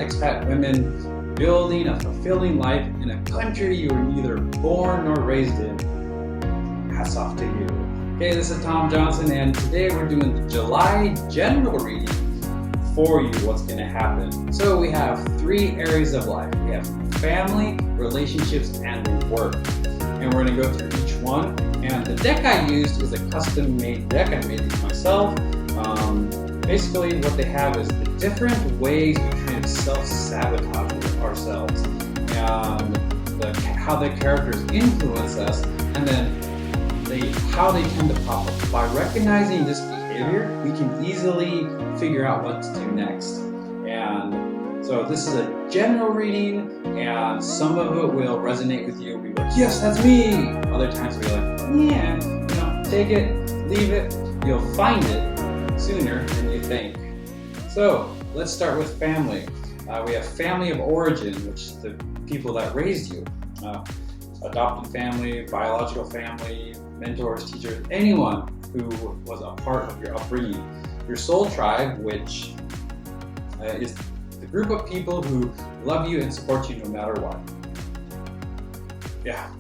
expat women building a fulfilling life in a country you were neither born nor raised in. Hats off to you. Okay, this is Tom Johnson, and today we're doing the July general reading for you, what's going to happen. So we have 3 areas of life. We have family, relationships, and work. And we're going to go through each one. And the deck I used is a custom-made deck. I made these myself. Basically, what they have is the different ways we kind of self-sabotage ourselves, and how the characters influence us, and then how they tend to pop up. By recognizing this behavior, we can easily figure out what to do next. And so this is a general reading, and some of it will resonate with you. We'll be like, yes, that's me. Other times we'll be like, yeah, take it, leave it. You'll find it sooner than you think. So let's start with family. We have family of origin, which is the people that raised you. Adopted family, biological family, mentors, teachers, anyone who was a part of your upbringing. Your soul tribe, which is the group of people who love you and support you no matter what. Yeah.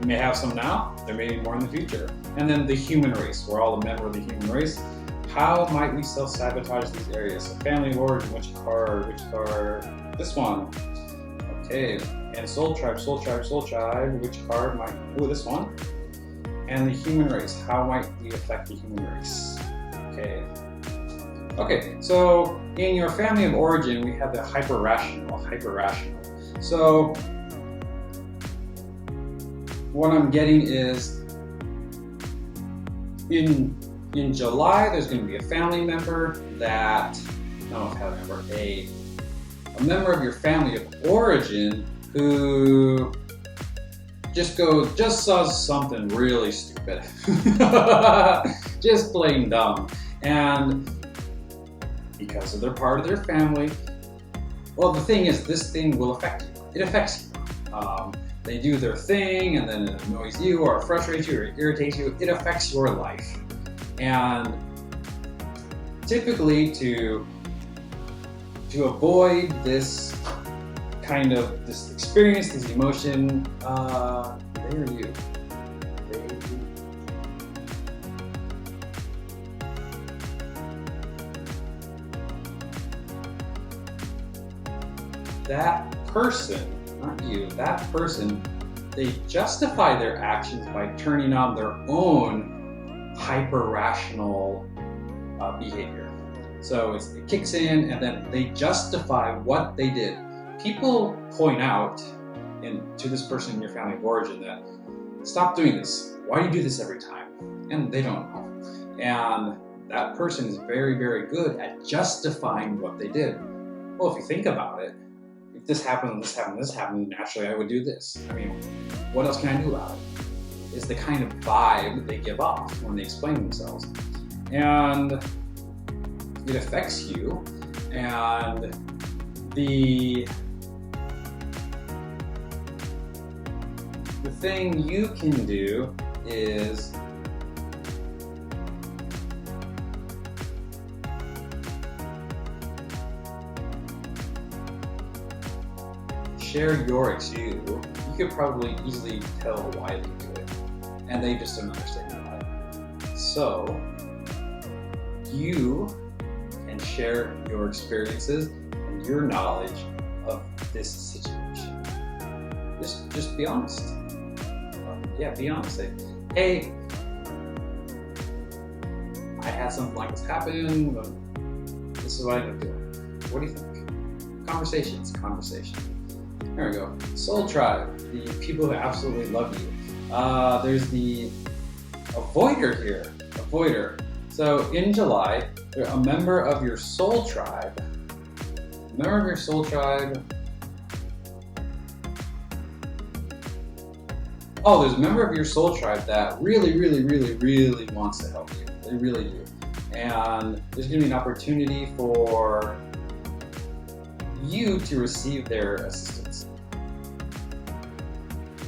You may have some now, there may be more in the future. And then the human race. We're all a member of the human race. How might we self-sabotage these areas? So family of origin, which card? This one. Okay. And soul tribe, which card might, this one. And the human race, how might we affect the human race? Okay, so in your family of origin, we have the hyper-rational. So what I'm getting is, in July, there's going to be a family member that, a member of your family of origin who just saws something really stupid, just plain dumb, and because of their part of their family, well, the thing is, this thing will affect you. It affects you. They do their thing, and then it annoys you, or frustrates you, or irritates you. It affects your life, and typically to avoid this this experience, this emotion, they are you. That person, not you, that person, they justify their actions by turning on their own hyper-rational behavior. So it kicks in, and then they justify what they did. People point out to this person in your family of origin that, stop doing this. Why do you do this every time? And they don't know. And that person is very, very good at justifying what they did. Well, if you think about it, if this happened, naturally I would do this. I mean, what else can I do about it? It's the kind of vibe they give off when they explain themselves. And it affects you, and the thing you can do is share your excuse. You could probably easily tell why they do it, and they just don't understand why. So you can share your experiences and your knowledge of this situation. Just be honest. Be honest. Say, hey, I had something like this happen, but this is what I ended up doing. What do you think? Conversation. There we go. Soul tribe, the people who absolutely love you. There's the avoider here. So in July, a member of your soul tribe. Oh, there's a member of your soul tribe that really, really, really, really wants to help you. They really do. And there's going to be an opportunity for you to receive their assistance.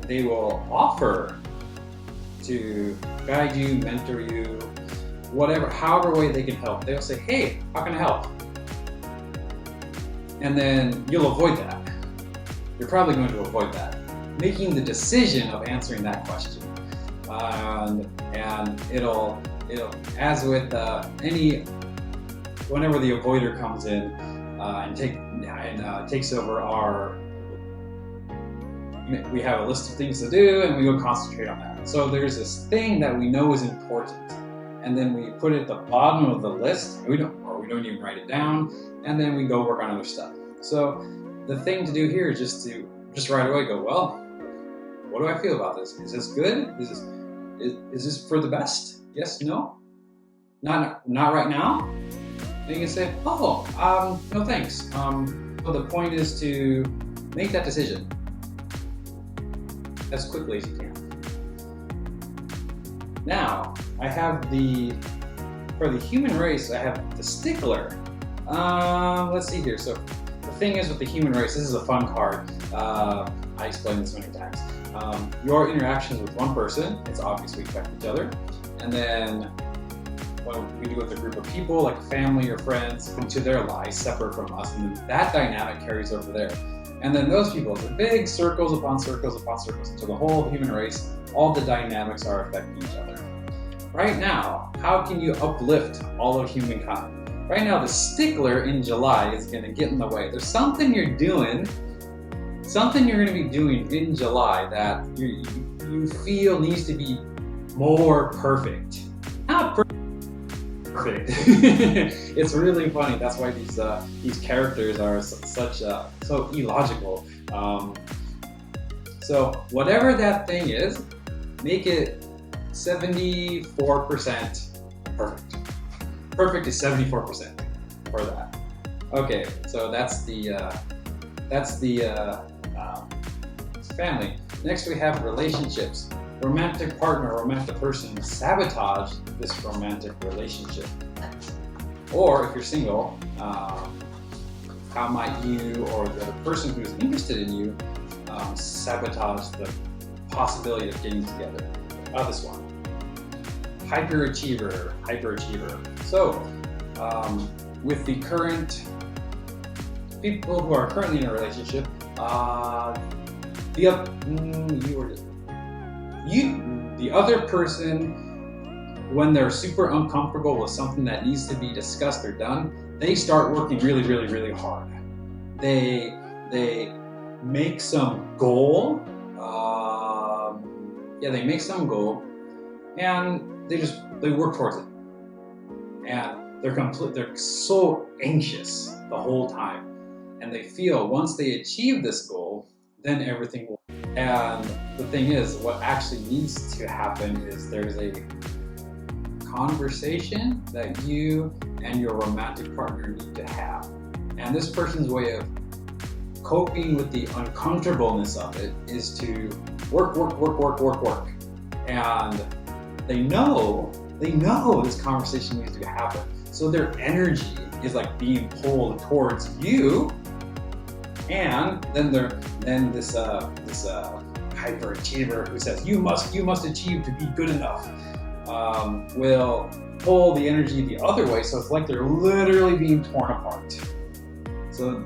They will offer to guide you, mentor you, whatever, however way they can help. They'll say, hey, how can I help? And then you'll avoid that. You're probably going to avoid that. Making the decision of answering that question. And it'll, as with whenever the avoider comes in and takes over we have a list of things to do and we go concentrate on that. So there's this thing that we know is important, and then we put it at the bottom of the list, and we don't even write it down, and then we go work on other stuff. So the thing to do here is just right away go, well, what do I feel about this? Is this good? Is this for the best? Yes, no? Not right now? And you can say, oh, no thanks. So the point is to make that decision as quickly as you can. Now, I have for the human race, I have the stickler. Let's see here. So the thing is with the human race, this is a fun card. I explained this many times. Your interactions with one person, it's obvious we affect each other. And then what we do with a group of people, like family or friends, into their lives separate from us, and then that dynamic carries over there. And then those people, the big circles upon circles upon circles, into the whole human race, all the dynamics are affecting each other. Right now, how can you uplift all of humankind? Right now, the stickler in July is going to get in the way. There's something you're doing, something you're going to be doing in July that you feel needs to be more perfect. Not perfect. It's really funny. That's why these characters are so illogical. So whatever that thing is, make it 74% perfect. Perfect is 74% for that. Okay, so that's the family. Next we have relationships. Romantic partner, romantic person sabotage this romantic relationship. Or if you're single, how might you or the other person who's interested in you sabotage the possibility of getting together? This one. Hyperachiever. So, with the current people who are currently in a relationship, the other person, when they're super uncomfortable with something that needs to be discussed or done, they start working really, really, really hard. They make some goal. They make some goal, and they work towards it. And they're so anxious the whole time, and they feel once they achieve this goal, then everything will. And the thing is, what actually needs to happen is there's a conversation that you and your romantic partner need to have. And this person's way of coping with the uncomfortableness of it is to work. And they know this conversation needs to happen. So their energy is like being pulled towards you. And then this hyperachiever who says you must achieve to be good enough will pull the energy the other way. So it's like they're literally being torn apart. So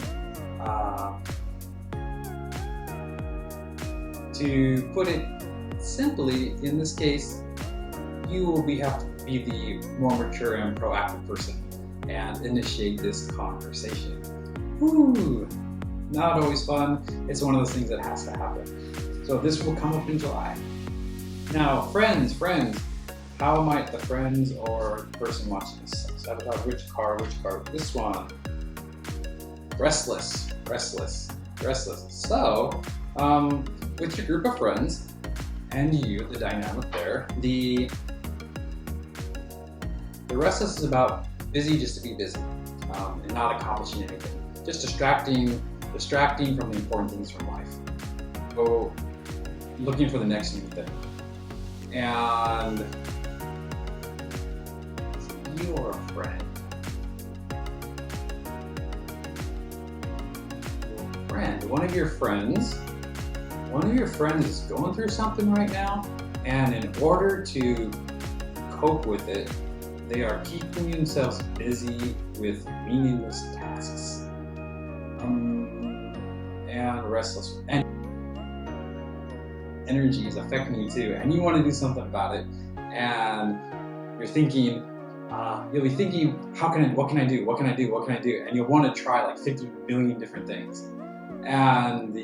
to put it simply, in this case, you will have to be the more mature and proactive person and initiate this conversation. Woo! Not always fun. It's one of those things that has to happen. So this will come up in July. Now, friends, how might the friends or person watching this sabotage? Which card? This one. Restless. So, with your group of friends and you, the dynamic there, the restless is about busy just to be busy and not accomplishing anything. Just distracting from the important things from life. Go looking for the next new thing. And you're a friend. One of your friends is going through something right now, and in order to cope with it, they are keeping themselves busy with meaningless tasks. and restless, and energy is affecting you too, and you want to do something about it, and you're thinking, you'll be thinking, what can I do, and you'll want to try like 50 million different things, and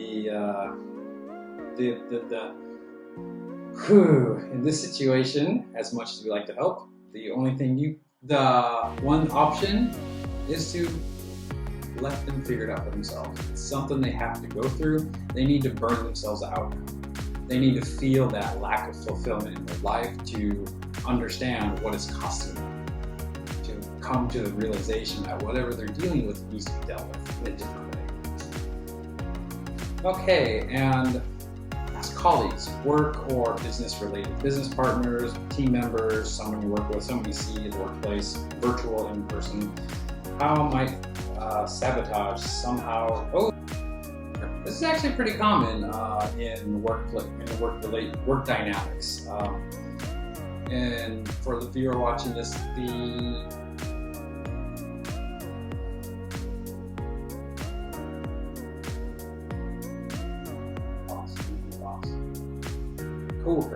in this situation, as much as we like to help, the one option is to let them figure it out for themselves. It's something they have to go through. They need to burn themselves out. They need to feel that lack of fulfillment in their life to understand what it's costing them, to come to the realization that whatever they're dealing with needs to be dealt with in a different way. Okay, and as colleagues, work or business related, business partners, team members, someone you work with, someone you see at the workplace, virtual, in person, how might sabotage somehow? Oh, this is actually pretty common in work dynamics. And for the viewer watching this,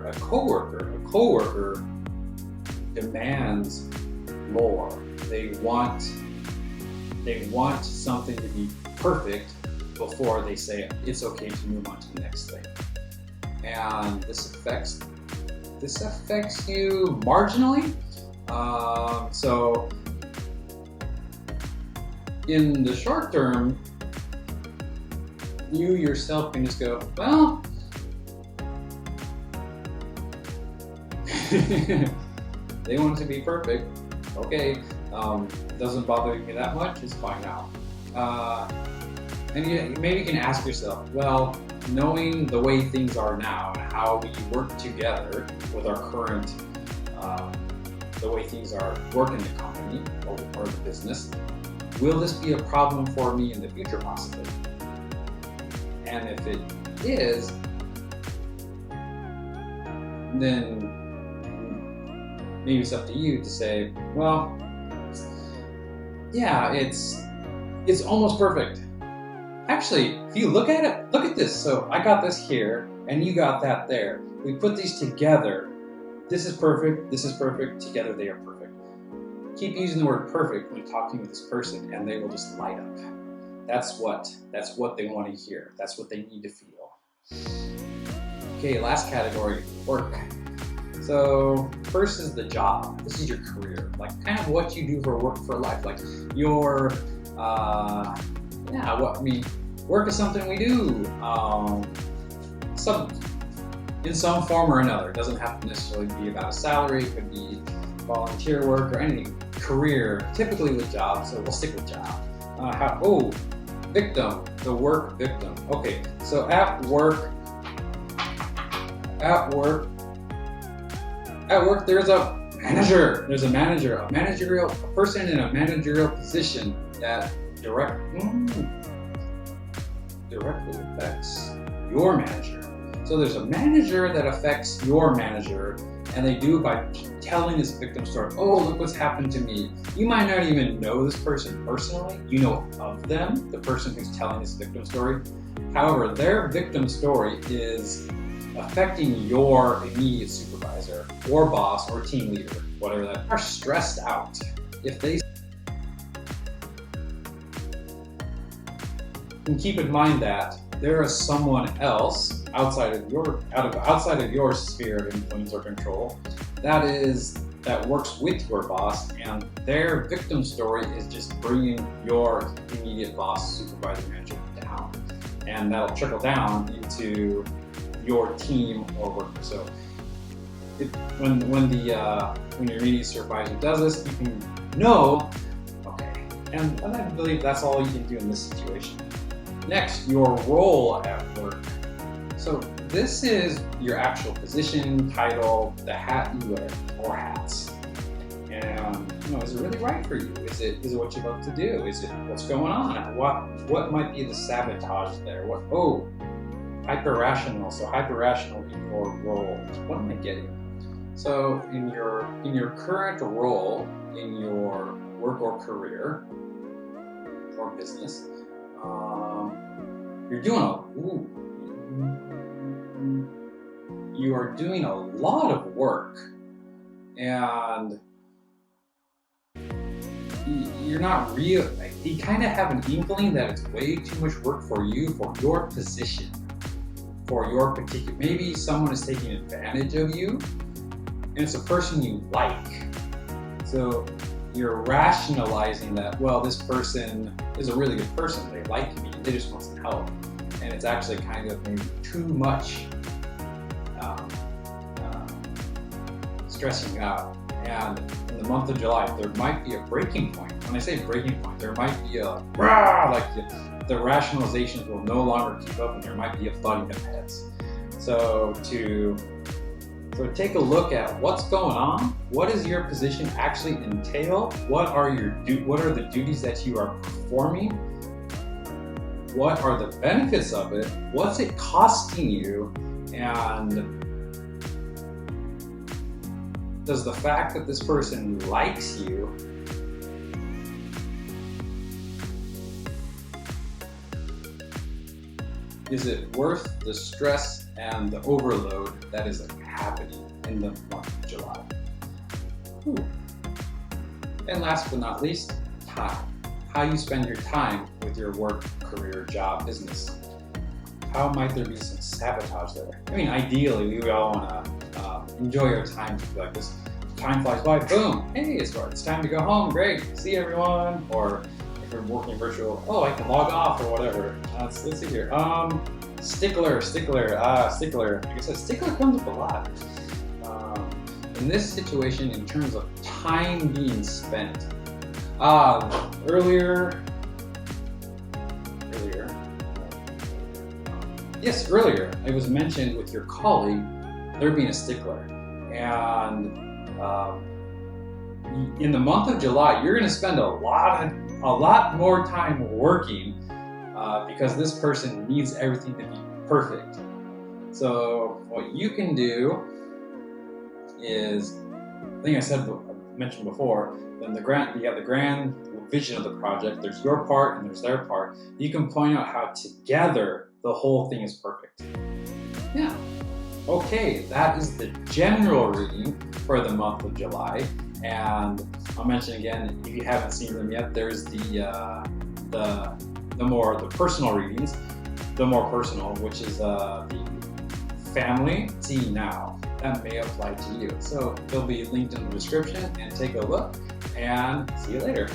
a coworker demands more. They want something to be perfect before they say it's okay to move on to the next thing. And this affects you marginally. So in the short term, you yourself can just go, well, they want it to be perfect. Okay, it doesn't bother me that much. It's fine now. And maybe you can ask yourself, well, knowing the way things are now and how we work together with our current, the way things are working in the company or the business, will this be a problem for me in the future possibly? And if it is, then maybe it's up to you to say, well, yeah, it's almost perfect. Actually, if you look at it, look at this. So I got this here, and you got that there. We put these together. This is perfect. Together they are perfect. Keep using the word perfect when talking with this person, and they will just light up. That's what they want to hear. That's what they need to feel. Okay, last category, work. So first is the job. This is your career, like kind of what you do for life, like your work is something we do in some form or another. It doesn't have to necessarily be about a salary. It could be volunteer work or anything. Career, typically with job, so we'll stick with job. Victim, the work victim. Okay, so at work, there's a manager. There's a person in a managerial position that directly affects your manager. So there's a manager that affects your manager, and they do it by telling this victim story. Oh, look what's happened to me. You might not even know this person personally. You know of them, the person who's telling this victim story. However, their victim story is affecting your immediate supervisor or boss or team leader, whatever that are stressed out. If they can keep in mind that there is someone else outside of your sphere of influence or control that works with your boss, and their victim story is just bringing your immediate boss, supervisor, manager down, and that'll trickle down into your team or worker. So when your immediate supervisor does this, you can know, okay, and I believe that's all you can do in this situation. Next, your role at work. So this is your actual position, title, the hat you wear, or hats. And is it really right for you? Is it what you love to do? Is it what's going on? What might be the sabotage there? Hyper-rational. So hyper-rational in your role. What am I getting? So in your current role in your work or career or business, you are doing a lot of work, and you're not real. You kind of have an inkling that it's way too much work for you, for your position, for your particular. Maybe someone is taking advantage of you, and it's a person you like. So you're rationalizing that, well, this person is a really good person. They like me. They just want some help, and it's actually kind of maybe too much stressing out. And in the month of July, there might be a breaking point. When I say breaking point, there might be a the rationalizations will no longer keep up, and there might be a butting of heads. So take a look at what's going on. What does your position actually entail? What are the duties that you are performing? What are the benefits of it? What's it costing you? And does the fact that this person likes you is it worth the stress and the overload that is happening in the month of July? Ooh. And last but not least, time. How you spend your time with your work, career, job, business. How might there be some sabotage there? I mean, ideally, we all want to enjoy our time like this. Time flies by, boom, hey, it's time to go home, great, see everyone. Or if you're working virtual, oh, I can log off or whatever. Let's see here. Stickler. Like I said, stickler comes up a lot. In this situation, in terms of time being spent, earlier, it was mentioned with your colleague, they're being a stickler. And in the month of July, you're going to spend a lot more time working because this person needs everything to be perfect. So what you can do is, I think I mentioned before, then you have the grand vision of the project. There's your part and there's their part. You can point out how together the whole thing is perfect. Yeah. Okay, that is the general reading for the month of July. And I'll mention again, if you haven't seen them yet, there's the personal readings, the more personal, which is the family. See now, that may apply to you. So they'll be linked in the description, and take a look, and see you later.